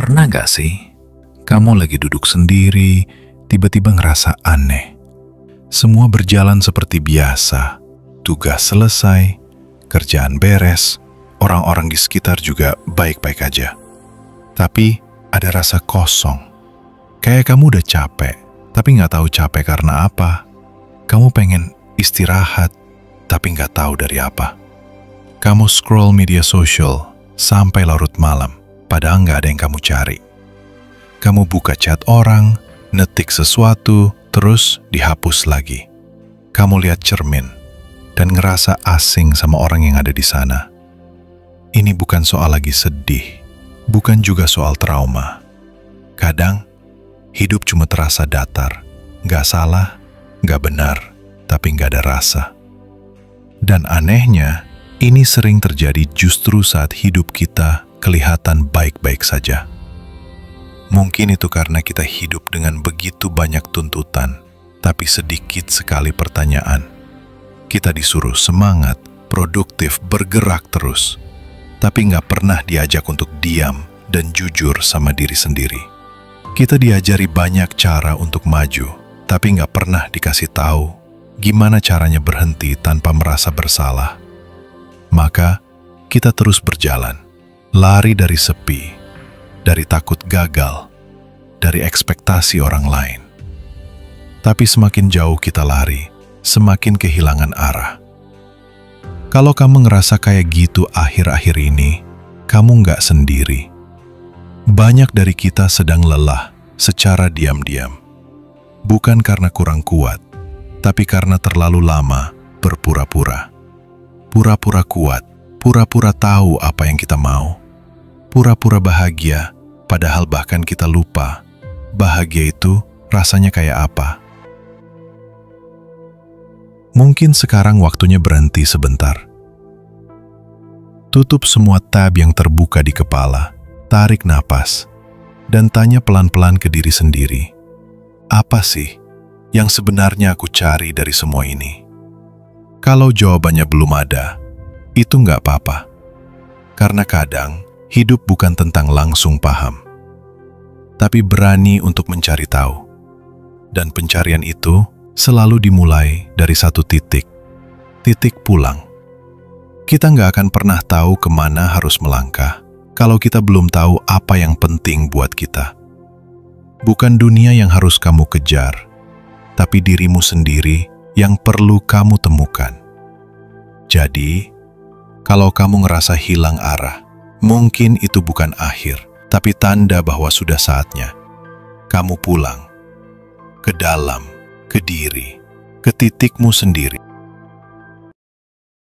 Pernah gak sih, kamu lagi duduk sendiri, tiba-tiba ngerasa aneh? Semua berjalan seperti biasa, tugas selesai, kerjaan beres, orang-orang di sekitar juga baik-baik aja. Tapi ada rasa kosong, kayak kamu udah capek, tapi nggak tahu capek karena apa. Kamu pengen istirahat, tapi nggak tahu dari apa. Kamu scroll media sosial sampai larut malam, padahal nggak ada yang kamu cari. Kamu buka chat orang, ngetik sesuatu, terus dihapus lagi. Kamu lihat cermin dan ngerasa asing sama orang yang ada di sana. Ini bukan soal lagi sedih, bukan juga soal trauma. Kadang, hidup cuma terasa datar, nggak salah, nggak benar, tapi nggak ada rasa. Dan anehnya, ini sering terjadi justru saat hidup kita kelihatan baik-baik saja. Mungkin itu karena kita hidup dengan begitu banyak tuntutan, tapi sedikit sekali pertanyaan. Kita disuruh semangat, produktif, bergerak terus, tapi nggak pernah diajak untuk diam dan jujur sama diri sendiri. Kita diajari banyak cara untuk maju, tapi nggak pernah dikasih tahu gimana caranya berhenti tanpa merasa bersalah. Maka, kita terus berjalan, lari dari sepi, dari takut gagal, dari ekspektasi orang lain. Tapi semakin jauh kita lari, semakin kehilangan arah. Kalau kamu ngerasa kayak gitu akhir-akhir ini, kamu nggak sendiri. Banyak dari kita sedang lelah secara diam-diam. Bukan karena kurang kuat, tapi karena terlalu lama berpura-pura. Pura-pura kuat, pura-pura tahu apa yang kita mau. Pura-pura bahagia, padahal bahkan kita lupa bahagia itu rasanya kayak apa. Mungkin sekarang waktunya berhenti sebentar. Tutup semua tab yang terbuka di kepala, tarik napas, dan tanya pelan-pelan ke diri sendiri. Apa sih yang sebenarnya aku cari dari semua ini? Kalau jawabannya belum ada, itu nggak apa-apa. Karena kadang, hidup bukan tentang langsung paham, tapi berani untuk mencari tahu. Dan pencarian itu selalu dimulai dari satu titik pulang. Kita nggak akan pernah tahu kemana harus melangkah kalau kita belum tahu apa yang penting buat kita. Bukan dunia yang harus kamu kejar, tapi dirimu sendiri yang perlu kamu temukan. Jadi, kalau kamu ngerasa hilang arah, mungkin itu bukan akhir, tapi tanda bahwa sudah saatnya kamu pulang ke dalam, ke diri, ke titikmu sendiri.